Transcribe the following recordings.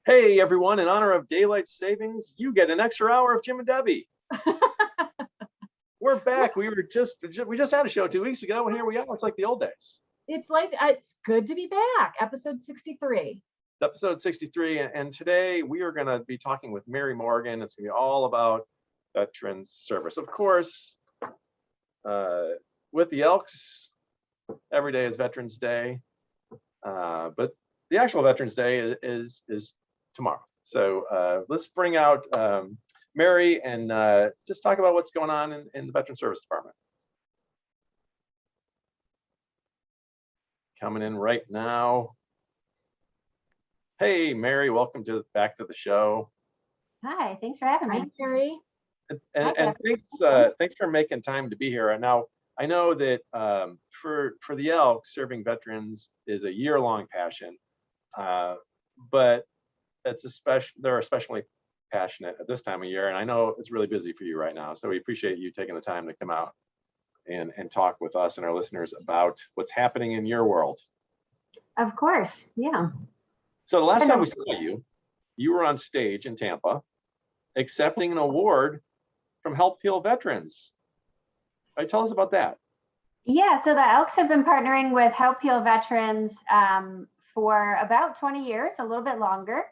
Hey everyone, in honor of daylight savings, you get an extra hour of Jim and Debbie. We're back. We just had a show 2 weeks ago, and here we are. It's like the old days. It's good to be back. Episode 63. Episode 63, and today we are going to be talking with Mary Morgan. It's going to be all about veterans service. Of course, with the Elks, every day is Veterans Day, but the actual Veterans Day is tomorrow. So let's bring out Mary and just talk about what's going on in the Veteran Service Department. Coming in right now. Hey, Mary, welcome back to the show. Hi, thanks for having me. Hi, Mary. And thanks for making time to be here. And now I know that for the Elks, serving veterans is a year-long passion, but they're especially passionate at this time of year. And I know it's really busy for you right now. So we appreciate you taking the time to come out and talk with us and our listeners about what's happening in your world. Of course, yeah. So the last time we saw you were on stage in Tampa accepting an award from Help Heal Veterans. Right, tell us about that. Yeah, so the Elks have been partnering with Help Heal Veterans for about 20 years, a little bit longer.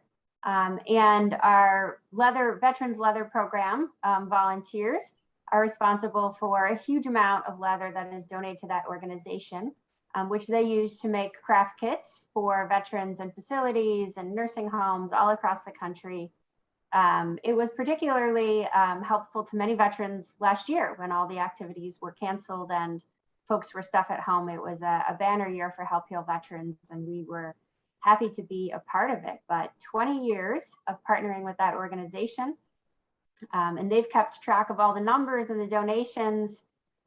And our Veterans Leather Program volunteers are responsible for a huge amount of leather that is donated to that organization, which they use to make craft kits for veterans and facilities and nursing homes all across the country. It was particularly helpful to many veterans last year when all the activities were canceled and folks were stuck at home. It was a banner year for Help Heal Veterans, and we were happy to be a part of it. But 20 years of partnering with that organization, and they've kept track of all the numbers and the donations,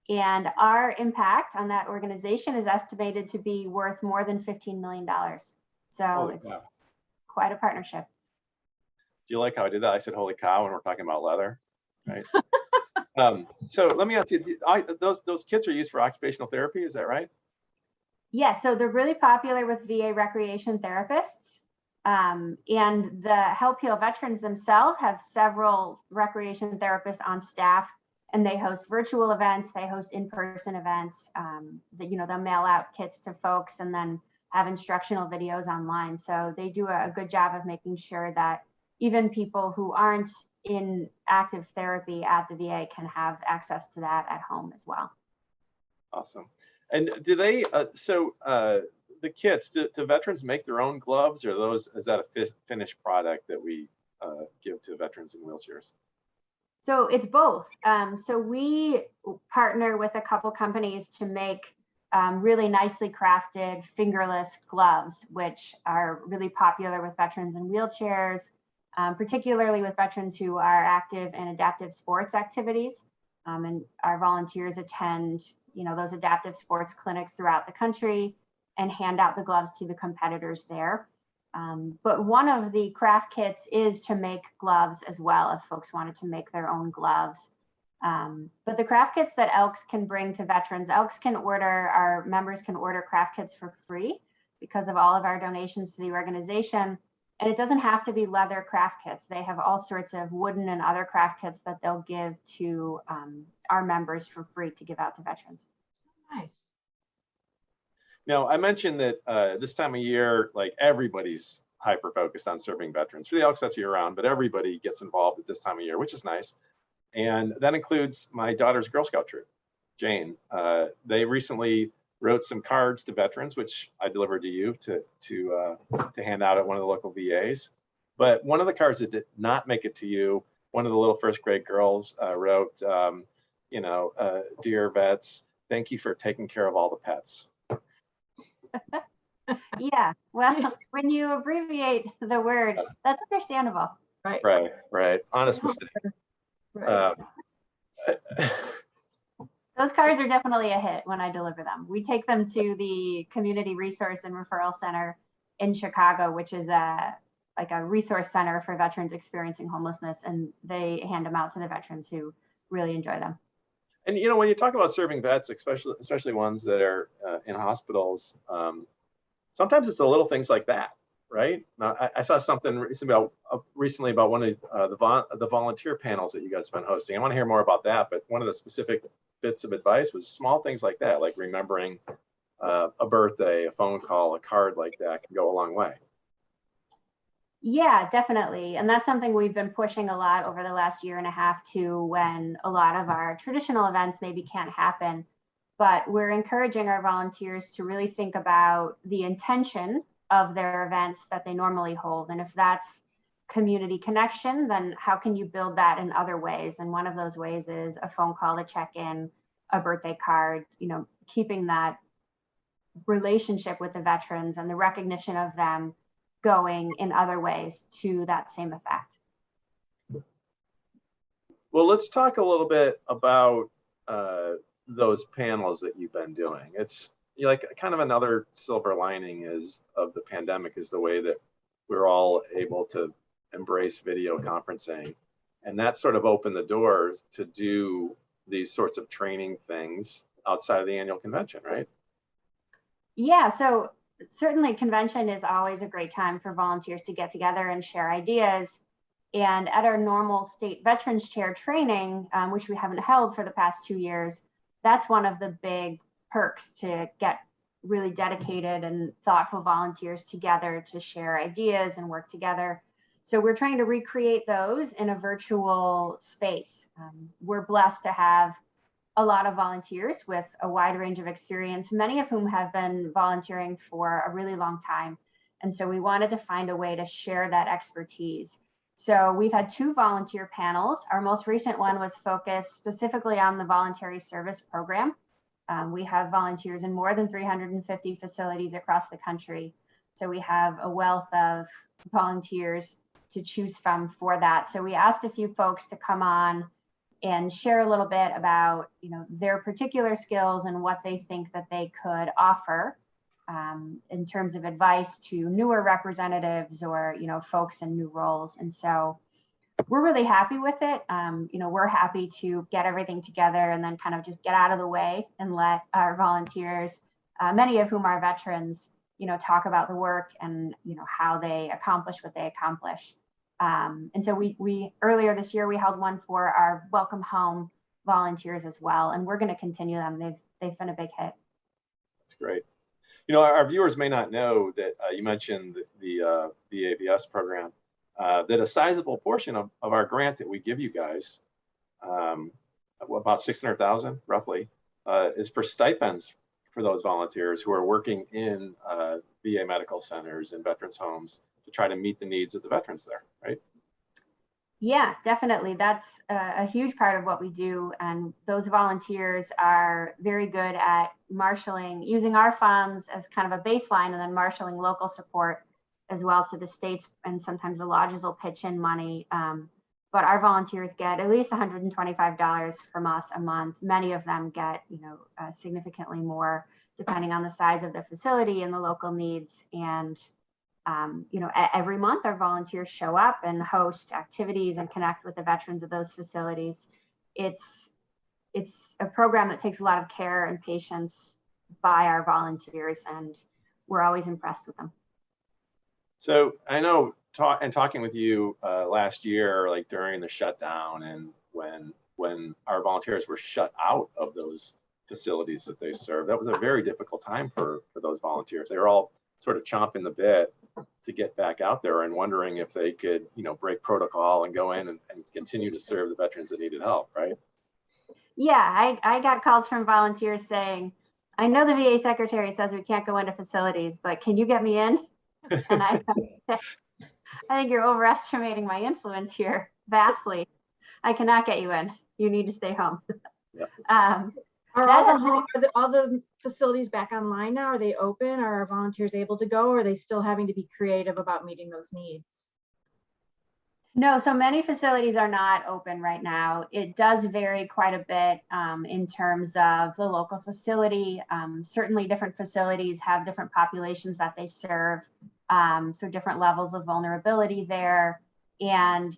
and our impact on that organization is estimated to be worth more than $15 million. So it's quite a partnership. Do you like how I did that? I said, holy cow, when we're talking about leather, right? So let me ask you, those kits are used for occupational therapy, is that right? Yeah, so they're really popular with VA recreation therapists. And the Help Heal Veterans themselves have several recreation therapists on staff, and they host virtual events, they host in-person events, they'll mail out kits to folks and then have instructional videos online. So they do a good job of making sure that even people who aren't in active therapy at the VA can have access to that at home as well. Awesome. And do they, the kits, do veterans make their own gloves, or is that a finished product that we give to veterans in wheelchairs? So it's both. So we partner with a couple companies to make really nicely crafted fingerless gloves, which are really popular with veterans in wheelchairs, particularly with veterans who are active in adaptive sports activities. And our volunteers attend those adaptive sports clinics throughout the country and hand out the gloves to the competitors there. But one of the craft kits is to make gloves as well, if folks wanted to make their own gloves. But the craft kits that Elks can bring to veterans, our members can order craft kits for free because of all of our donations to the organization. And it doesn't have to be leather craft kits. They have all sorts of wooden and other craft kits that they'll give to our members for free to give out to veterans. Nice. Now, I mentioned that this time of year, like everybody's hyper focused on serving veterans. For the Elks, that's year round, but everybody gets involved at this time of year, which is nice. And that includes my daughter's Girl Scout troop, Jane. They recently wrote some cards to veterans, which I delivered to you to hand out at one of the local VAs. But one of the cards that did not make it to you, one of the little first grade girls wrote, dear vets, thank you for taking care of all the pets. Yeah, well, when you abbreviate the word, that's understandable. Right. Honest mistake. Right. Those cards are definitely a hit when I deliver them. We take them to the Community Resource and Referral Center in Chicago, which is a resource center for veterans experiencing homelessness, and they hand them out to the veterans who really enjoy them. And when you talk about serving vets, especially ones that are in hospitals, sometimes it's the little things like that right? Now, I saw something recently about one of the volunteer panels that you guys have been hosting. I want to hear more about that, but one of the specific bits of advice was small things like that, like remembering a birthday, a phone call, a card like that can go a long way. Yeah, definitely. And that's something we've been pushing a lot over the last year and a half too, when a lot of our traditional events maybe can't happen. But we're encouraging our volunteers to really think about the intention of their events that they normally hold. And if that's community connection, then how can you build that in other ways? And one of those ways is a phone call to check in, a birthday card, keeping that relationship with the veterans and the recognition of them going in other ways to that same effect. Well, let's talk a little bit about those panels that you've been doing. It's like kind of another silver lining of the pandemic is the way that we're all able to embrace video conferencing, and that sort of opened the doors to do these sorts of training things outside of the annual convention, right? Yeah, so certainly convention is always a great time for volunteers to get together and share ideas. And at our normal state veterans chair training, which we haven't held for the past 2 years, that's one of the big perks to get really dedicated and thoughtful volunteers together to share ideas and work together. So we're trying to recreate those in a virtual space. We're blessed to have a lot of volunteers with a wide range of experience, many of whom have been volunteering for a really long time. And so we wanted to find a way to share that expertise. So we've had 2 volunteer panels. Our most recent one was focused specifically on the voluntary service program. We have volunteers in more than 350 facilities across the country. So we have a wealth of volunteers to choose from for that. So we asked a few folks to come on and share a little bit about their particular skills and what they think that they could offer in terms of advice to newer representatives or folks in new roles. And so we're really happy with it. We're happy to get everything together and then kind of just get out of the way and let our volunteers, many of whom are veterans, talk about the work and how they accomplish what they accomplish. And so we earlier this year we held one for our welcome home volunteers as well, and we're going to continue them. They've been a big hit. That's great. Our viewers may not know that you mentioned the AVS program, that a sizable portion of our grant that we give you guys, about 600,000 roughly, is for stipends for those volunteers who are working in VA medical centers and veterans homes to try to meet the needs of the veterans there, right? Yeah, definitely. That's a huge part of what we do. And those volunteers are very good at marshaling, using our funds as kind of a baseline and then marshaling local support as well. So the states and sometimes the lodges will pitch in money. But our volunteers get at least $125 from us a month. Many of them get, significantly more depending on the size of the facility and the local needs. And every month our volunteers show up and host activities and connect with the veterans of those facilities. It's a program that takes a lot of care and patience by our volunteers, and we're always impressed with them. So I know talking with you last year, like during the shutdown and when our volunteers were shut out of those facilities that they serve, that was a very difficult time for those volunteers. They were all sort of chomping the bit to get back out there and wondering if they could, break protocol and go in and continue to serve the veterans that needed help, right? Yeah, I got calls from volunteers saying, I know the VA secretary says we can't go into facilities, but can you get me in? And I think you're overestimating my influence here vastly. I cannot get you in. You need to stay home. Yep. Are all the facilities back online now? Are they open? Are our volunteers able to go? Or are they still having to be creative about meeting those needs? No, so many facilities are not open right now. It does vary quite a bit in terms of the local facility. Certainly different facilities have different populations that they serve. So different levels of vulnerability there. And,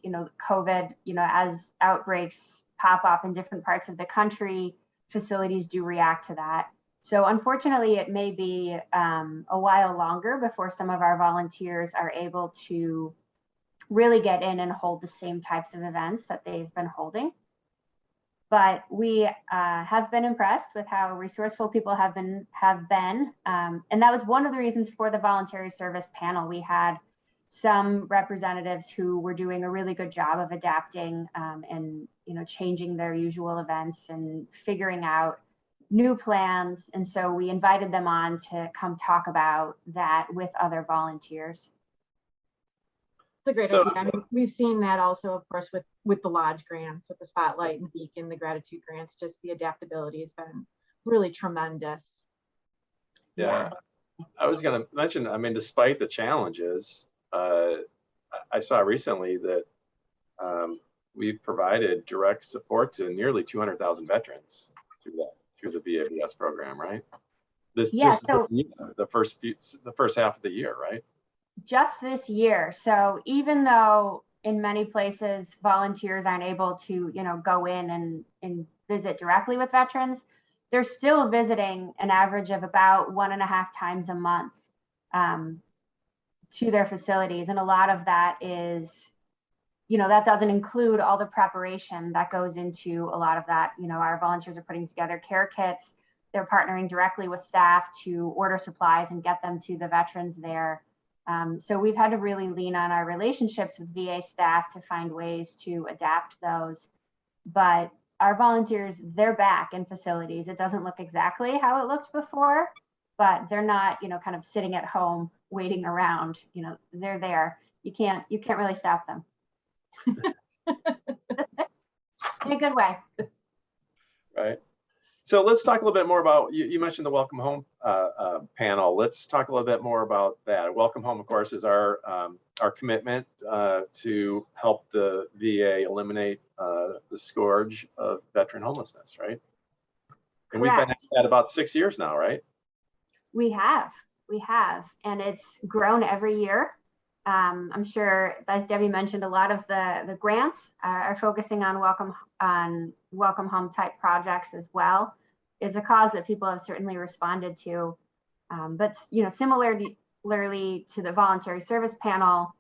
COVID, as outbreaks pop up in different parts of the country, facilities do react to that. So unfortunately, it may be a while longer before some of our volunteers are able to really get in and hold the same types of events that they've been holding. But we have been impressed with how resourceful people have been. And that was one of the reasons for the voluntary service panel. We had some representatives who were doing a really good job of adapting and changing their usual events and figuring out new plans. And so we invited them on to come talk about that with other volunteers. It's a great idea. I mean, we've seen that also, of course, with the lodge grants, with the Spotlight and Beacon, the gratitude grants. Just the adaptability has been really tremendous. Yeah. I was going to mention, I mean, despite the challenges, I saw recently that we've provided direct support to nearly 200,000 veterans through the VABS program, right? The first half of the year, right? Just this year. So even though in many places volunteers aren't able to, go in and visit directly with veterans, they're still visiting an average of about 1.5 times a month to their facilities. And a lot of that is, that doesn't include all the preparation that goes into a lot of that. Our volunteers are putting together care kits. They're partnering directly with staff to order supplies and get them to the veterans there. So we've had to really lean on our relationships with VA staff to find ways to adapt those. But our volunteers, they're back in facilities. It doesn't look exactly how it looked before, but they're not, kind of sitting at home waiting around. They're there. You can't really stop them. In a good way. Right. So let's talk a little bit more about, you mentioned the Welcome Home panel. Let's talk a little bit more about that. Welcome Home, of course, is our commitment to help the VA eliminate the scourge of veteran homelessness, right? And Correct. We've been at about 6 years now, right? We have, and it's grown every year. I'm sure, as Debbie mentioned, a lot of the grants are focusing on welcome home type projects as well. It's a cause that people have certainly responded to. But similarly to the voluntary service panel,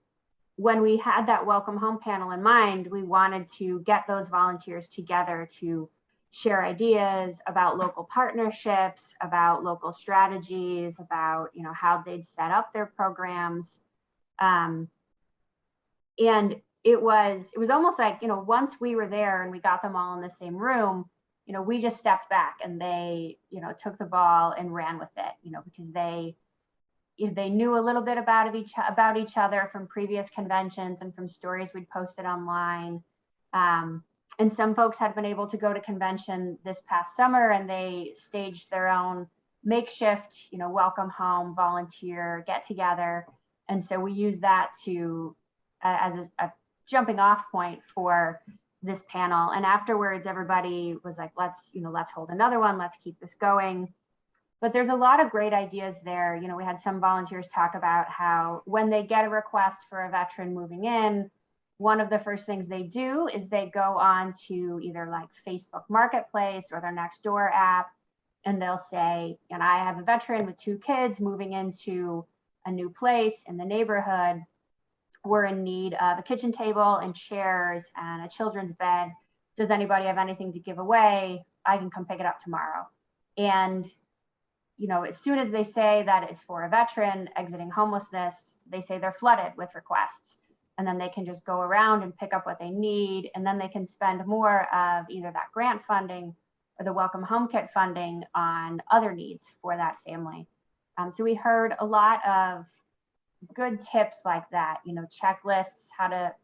when we had that welcome home panel in mind, we wanted to get those volunteers together to share ideas about local partnerships, about local strategies, about how they'd set up their programs. And it was almost like, once we were there and we got them all in the same room, we just stepped back and they, took the ball and ran with it, because they knew a little bit about each other from previous conventions and from stories we'd posted online. And some folks had been able to go to convention this past summer and they staged their own makeshift, welcome home volunteer get together. And so we use that to as a jumping off point for this panel. And afterwards, everybody was like, let's hold another one. Let's keep this going. But there's a lot of great ideas there. We had some volunteers talk about how when they get a request for a veteran moving in, one of the first things they do is they go on to either like Facebook Marketplace or their Nextdoor app, and they'll say, I have a veteran with 2 kids moving into a new place in the neighborhood. We're in need of a kitchen table and chairs and a children's bed. Does anybody have anything to give away? I can come pick it up tomorrow. And, as soon as they say that it's for a veteran exiting homelessness, they say they're flooded with requests. And then they can just go around and pick up what they need. And then they can spend more of either that grant funding or the Welcome Home Kit funding on other needs for that family. So we heard a lot of good tips like that, checklists, how to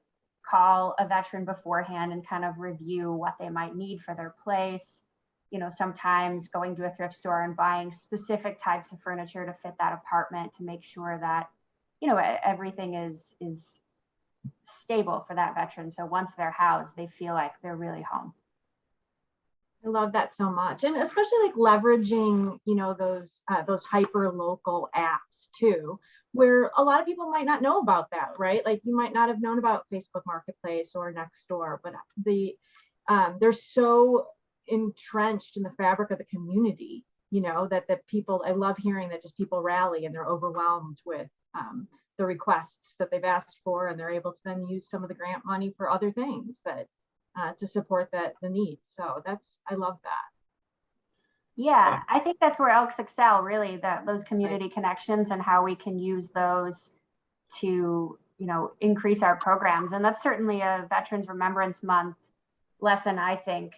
call a veteran beforehand and kind of review what they might need for their place. Sometimes going to a thrift store and buying specific types of furniture to fit that apartment to make sure that, everything is stable for that veteran. So once they're housed, they feel like they're really home. I love that so much. And especially like leveraging, those hyper local apps too, where a lot of people might not know about that, right? Like you might not have known about Facebook Marketplace or Nextdoor, but they're so entrenched in the fabric of the community, you know, that the people, I love hearing that just people rally and they're overwhelmed with the requests that they've asked for, and they're able to then use some of the grant money for other things that to support the needs. So I love that. Yeah, I think that's where Elks excel, really, that those community connections and how we can use those to, you know, increase our programs. And that's certainly a Veterans Remembrance Month lesson, I think.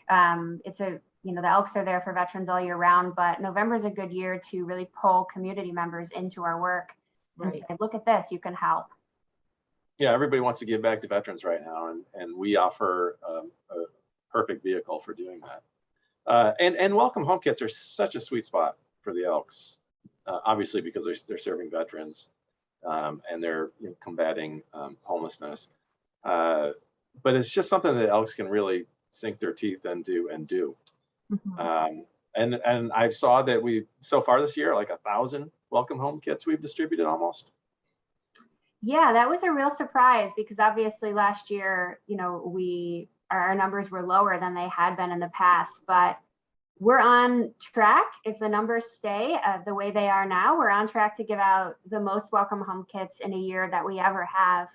It's a, you know, the Elks are there for veterans all year round, but November is a good year to really pull community members into our work and say, look at this, you can help. Yeah, everybody wants to give back to veterans right now, and we offer a perfect vehicle for doing that. And welcome home kits are such a sweet spot for the Elks, obviously because they're serving veterans and they're, you know, combating homelessness. But it's just something that Elks can really sink their teeth into and do. Mm-hmm. And I saw that we so far this year, like 1,000 welcome home kits we've distributed almost. Yeah, that was a real surprise because obviously last year, you know, our numbers were lower than they had been in the past, but we're on track. If the numbers stay the way they are now, we're on track to give out the most welcome home kits in a year that we ever have.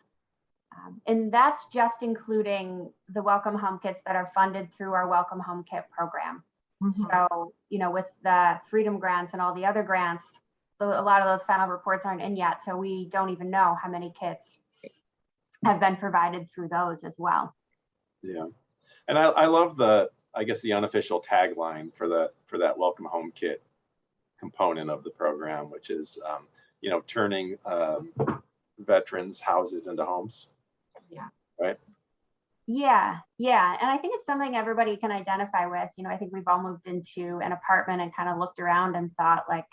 And that's just including the welcome home kits that are funded through our welcome home kit program. Mm-hmm. So, you know, with the Freedom grants and all the other grants, a lot of those final reports aren't in yet. So we don't even know how many kits have been provided through those as well. Yeah, and I love I guess the unofficial tagline for that welcome home kit component of the program, which is you know, turning veterans' houses into homes. Yeah. Right. Yeah, and I think it's something everybody can identify with. You know, I think we've all moved into an apartment and kind of looked around and thought, like,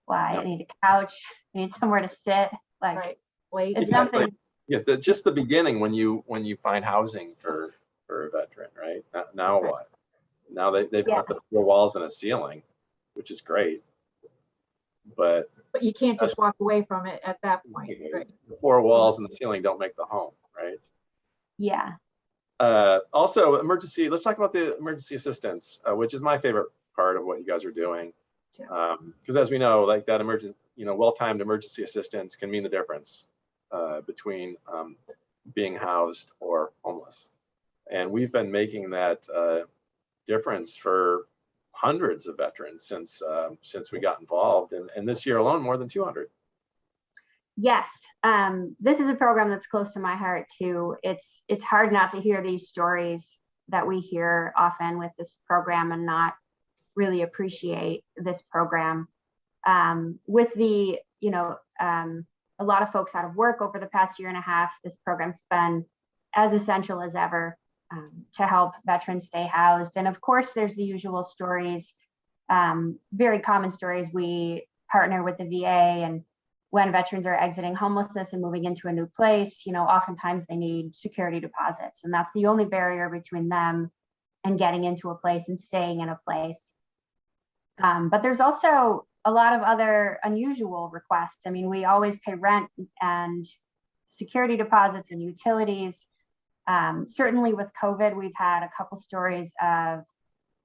well, I need a couch, I need somewhere to sit. Like, it's something. Yeah, just the beginning when you find housing for a veteran, right? Now what? Now they've got the 4 walls and a ceiling, which is great. But you can't just walk away from it at that point. Right? The 4 walls and the ceiling don't make the home, right? Yeah. Also, let's talk about the emergency assistance, which is my favorite part of what you guys are doing. Because as we know, like that well-timed emergency assistance can mean the difference between being housed or homeless. And we've been making that difference for hundreds of veterans since we got involved, and this year alone, more than 200. Yes, this is a program that's close to my heart too. It's hard not to hear these stories that we hear often with this program and not really appreciate this program. With the, you know, a lot of folks out of work over the past year and a half, this program's been as essential as ever to help veterans stay housed. And of course, there's the usual stories, very common stories. We partner with the VA, and when veterans are exiting homelessness and moving into a new place, you know, oftentimes they need security deposits, and that's the only barrier between them and getting into a place and staying in a place. But there's also a lot of other unusual requests. I mean, we always pay rent and security deposits and utilities. Certainly with COVID, we've had a couple stories of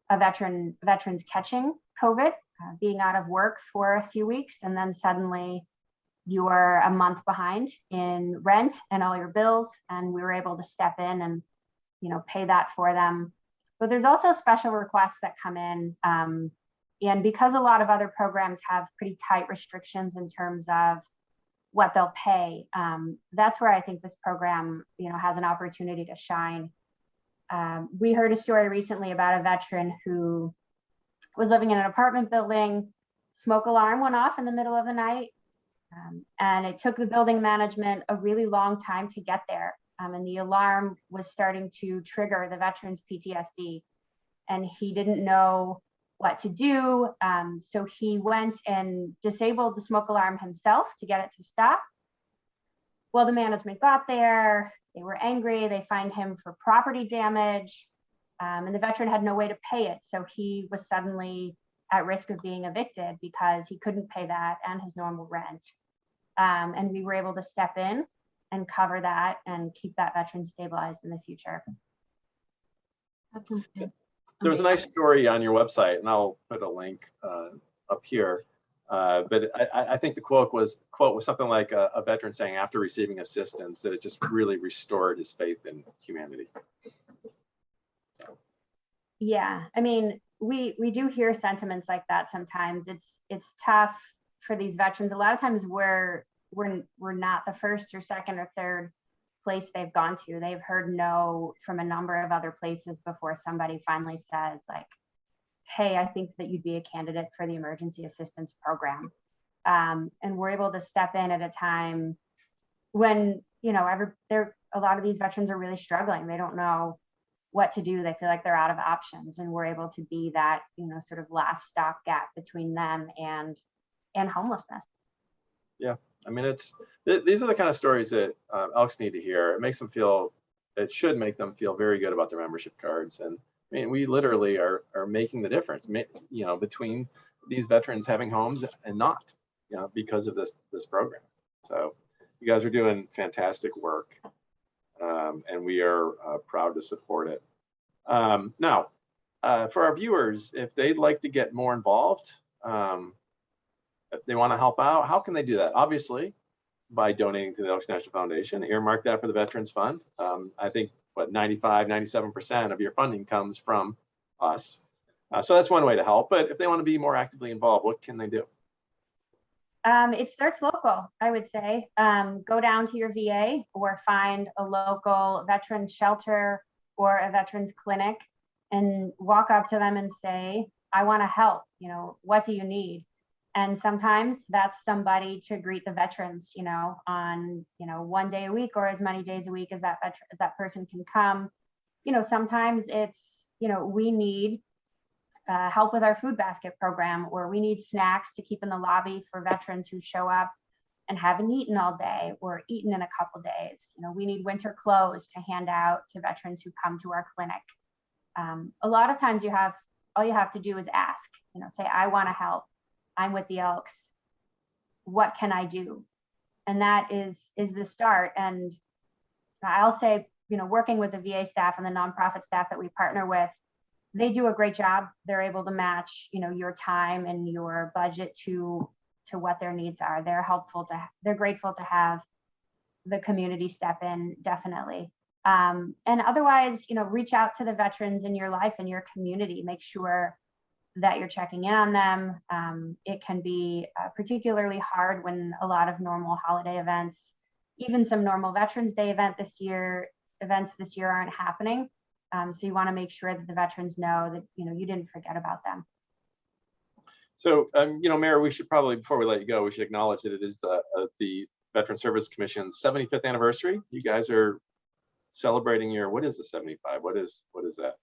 veterans catching COVID, being out of work for a few weeks, and then suddenly you are a month behind in rent and all your bills, and we were able to step in and, you know, pay that for them. But there's also special requests that come in, and because a lot of other programs have pretty tight restrictions in terms of what they'll pay, that's where I think this program, you know, has an opportunity to shine. We heard a story recently about a veteran who was living in an apartment building. Smoke alarm went off in the middle of the night, and it took the building management a really long time to get there. And the alarm was starting to trigger the veteran's PTSD, and he didn't know what to do. So he went and disabled the smoke alarm himself to get it to stop. Well, the management got there, they were angry, they fined him for property damage, and the veteran had no way to pay it. So he was suddenly at risk of being evicted because he couldn't pay that and his normal rent. And we were able to step in and cover that and keep that veteran stabilized in the future. That's interesting. There was a nice story on your website, and I'll put a link up here. But I think the quote was something like a veteran saying after receiving assistance that it just really restored his faith in humanity. Yeah, I mean, we do hear sentiments like that sometimes. It's tough for these veterans. A lot of times we're not the first or second or third place they've gone to. They've heard no from a number of other places before somebody finally says like, hey, I think that you'd be a candidate for the emergency assistance program. And we're able to step in at a time when, you know, a lot of these veterans are really struggling. They don't know what to do. They feel like they're out of options, and we're able to be that, you know, sort of last stopgap between them and homelessness. Yeah, I mean, these are the kind of stories that Elks need to hear. It should make them feel very good about their membership cards. And I mean, we literally are making the difference, you know, between these veterans having homes and not, you know, because of this program. So you guys are doing fantastic work, and we are proud to support it. Now, for our viewers, if they'd like to get more involved, if they want to help out, how can they do that? Obviously, by donating to the Elks National Foundation, earmark that for the Veterans Fund. I think, 97% of your funding comes from us. So that's one way to help. But if they want to be more actively involved, what can they do? It starts local, I would say. Go down to your VA or find a local veterans shelter or a veterans clinic and walk up to them and say, I want to help. You know, what do you need? And sometimes that's somebody to greet the veterans, you know, on, you know, one day a week or as many days a week as that person can come. You know, sometimes it's, you know, we need help with our food basket program, or we need snacks to keep in the lobby for veterans who show up and haven't eaten all day or eaten in a couple days. You know, we need winter clothes to hand out to veterans who come to our clinic. A lot of times all you have to do is ask, you know, say, I want to help. I'm with the Elks. What can I do? And that is the start. And I'll say, you know, working with the VA staff and the nonprofit staff that we partner with, they do a great job. They're able to match, you know, your time and your budget to what their needs are. They're grateful to have the community step in, definitely. And otherwise, you know, reach out to the veterans in your life and your community. Make sure that you're checking in on them. It can be particularly hard when a lot of normal holiday events, even some normal Veterans Day events this year aren't happening. So you want to make sure that the veterans know that, you know, you didn't forget about them. So, you know, Mayor, we should probably, before we let you go, we should acknowledge that it is the Veteran Service Commission's 75th anniversary. You guys are celebrating your, what is the 75? What is that?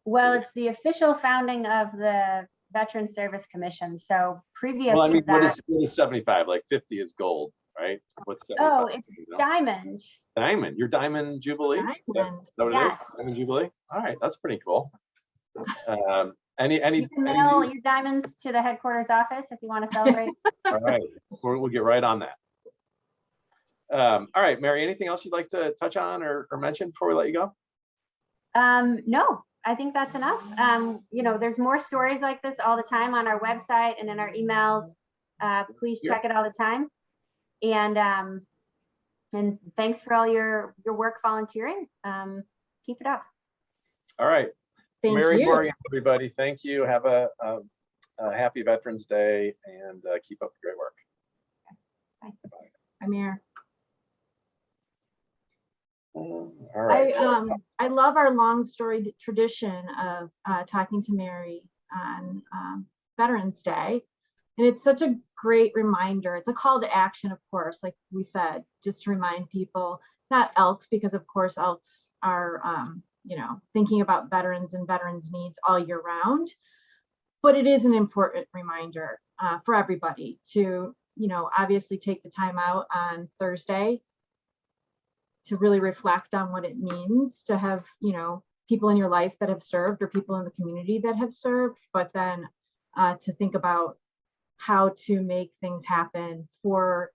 Well, it's the official founding of the Veteran Service Commission. So previous well, I mean, to that, what is 75? Like 50 is gold, right? What's 75? oh, it's diamond. Diamond. Your Diamond Jubilee? Diamond. Is that what Yes. it is? Diamond Jubilee? All right, that's pretty cool. You can mail your diamonds to the headquarters office if you want to celebrate. All right, we'll get right on that. All right, Mary, anything else you'd like to touch on or mention before we let you go? No, I think that's enough. You know, there's more stories like this all the time on our website and in our emails. Please check it all the time. And thanks for all your work volunteering. Keep it up. All right. Thank Mary, you. Morgan, everybody, thank you. Have a happy Veterans Day and keep up the great work. Bye. I'm here. All right. I love our long story tradition of talking to Mary on Veterans Day. And it's such a great reminder. It's a call to action, of course, like we said, just to remind people, not Elks, because of course Elks are, you know, thinking about veterans and veterans needs all year round. But it is an important reminder for everybody to, you know, obviously take the time out on Thursday to really reflect on what it means to have, you know, people in your life that have served or people in the community that have served, but then to think about how to make things happen for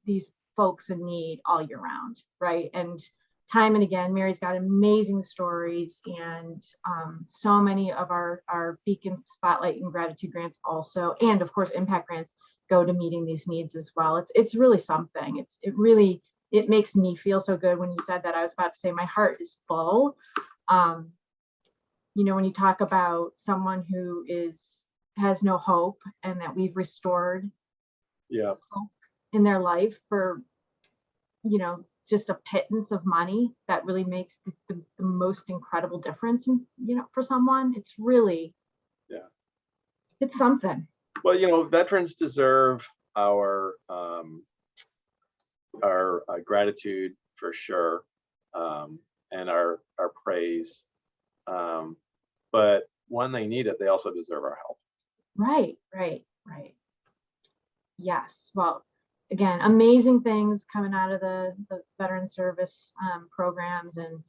these folks in need all year round, right? And time and again, Mary's got amazing stories, and so many of our Beacon Spotlight and Gratitude grants also, and of course impact grants, go to meeting these needs as well. It's really something. It makes me feel so good. When you said that, I was about to say my heart is full. When you talk about someone who has no hope, and that we've restored hope in their life for just a pittance of money, that really makes the most incredible difference for someone. It's really, it's something. Well, veterans deserve our gratitude for sure, and our praise. But when they need it, they also deserve our help. Right. Yes. Well, again, amazing things coming out of the veteran service programs, and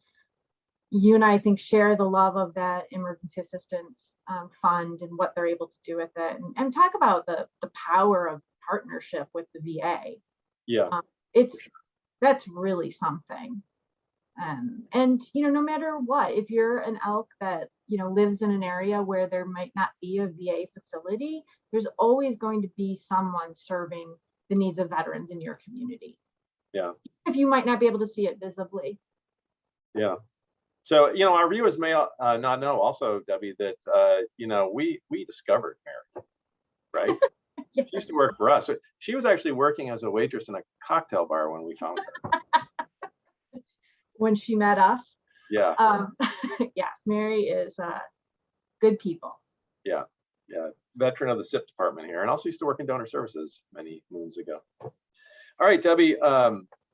you and I think share the love of that emergency assistance fund and what they're able to do with it, and talk about the power of partnership with the VA. Yeah, that's really something. And no matter what, if you're an elk that lives in an area where there might not be a VA facility, there's always going to be someone serving the needs of veterans in your community. Yeah. If you might not be able to see it visibly. Yeah. So our viewers may not know also, Debbie, that we discovered Mary, right? Yes. She used to work for us. She was actually working as a waitress in a cocktail bar when we found her. When she met us. Yeah. Yes, Mary is good people. Yeah. Veteran of the SIP department here, and also used to work in donor services many moons ago. All right, Debbie,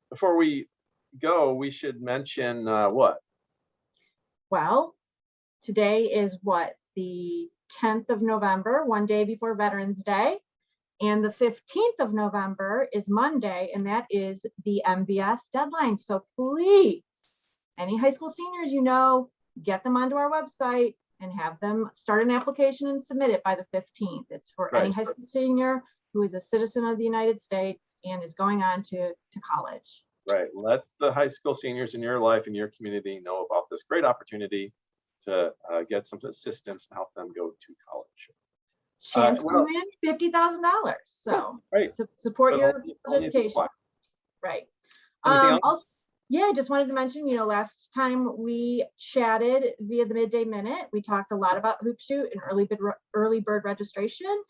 before we go, we should mention what? Well, today is the 10th of November, one day before Veterans Day. And the 15th of November is Monday, and that is the MVS deadline. So please, any high school seniors, get them onto our website and have them start an application and submit it by the 15th. It's for any high school senior who is a citizen of the United States and is going on to college. Right. Let the high school seniors in your life and your community know about this great opportunity to get some assistance and help them go to college. Chance to win $50,000. So to support your education. Right. Also, I just wanted to mention, last time we chatted via the Midday Minute, we talked a lot about Hoop Shoot and early bird registration.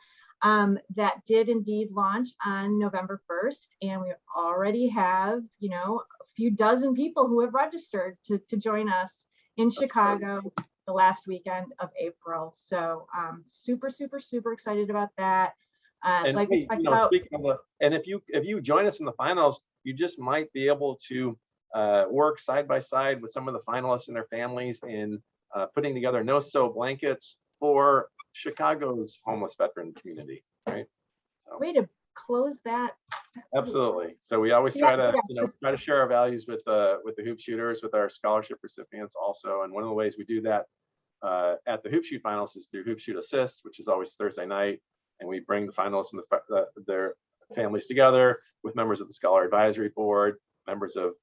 That did indeed launch on November 1st, and we already have, a few dozen people who have registered to join us in Chicago the last weekend of April. So super excited about that. And like we talked about, and if you join us in the finals, you just might be able to work side by side with some of the finalists and their families in putting together no-sew blankets for Chicago's homeless veteran community, right? So, way to close that. Absolutely. So we always try to try to share our values with the hoop shooters, with our scholarship recipients also. And one of the ways we do that at the Hoop Shoot finals is through Hoop Shoot Assist, which is always Thursday night, and we bring the finalists and their families together with members of the Scholar Advisory Board, members of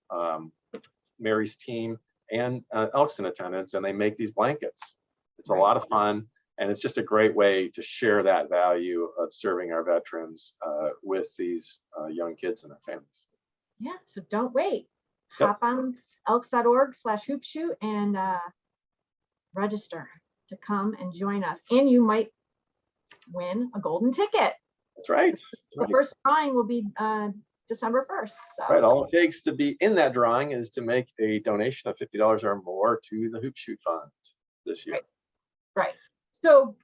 Mary's team, and Elks in attendance, and they make these blankets. It's a lot of fun, and it's just a great way to share that value of serving our veterans with these young kids and their families. Yeah, so don't wait. Hop on elks.org/hoopshoot and register to come and join us. And you might win a golden ticket. That's right. The first drawing will be December 1st. So. Right. All it takes to be in that drawing is to make a donation of $50 or more to the Hoop Shoot Fund this year. Right. So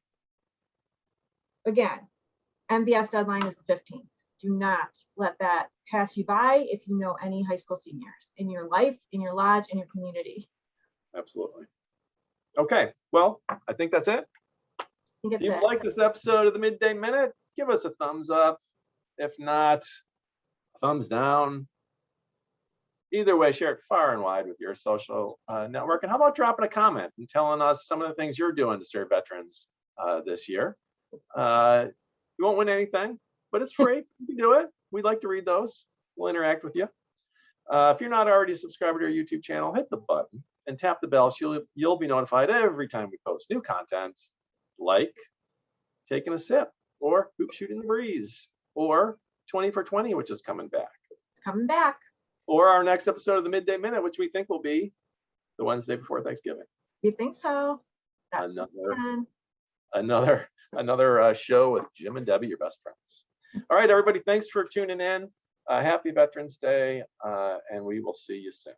again, MVS deadline is the 15th. Do not let that pass you by if you know any high school seniors in your life, in your lodge, in your community. Absolutely. Okay. Well, I think that's it. If you like this episode of the Midday Minute, give us a thumbs up. If not, thumbs down. Either way, share it far and wide with your social network. And how about dropping a comment and telling us some of the things you're doing to serve veterans this year? You won't win anything, but it's free. You can do it. We'd like to read those. We'll interact with you. If you're not already a subscriber to our YouTube channel, hit the button and tap the bell so you'll be notified every time we post new content, like taking a sip, or hoop shooting the breeze, or 20 for 20, which is coming back, It's coming back. or our next episode of the Midday Minute, which we think will be the Wednesday before Thanksgiving. You think so? That's Another show with Jim and Debbie, your best friends. All right, everybody, thanks for tuning in. Happy Veterans Day, and we will see you soon.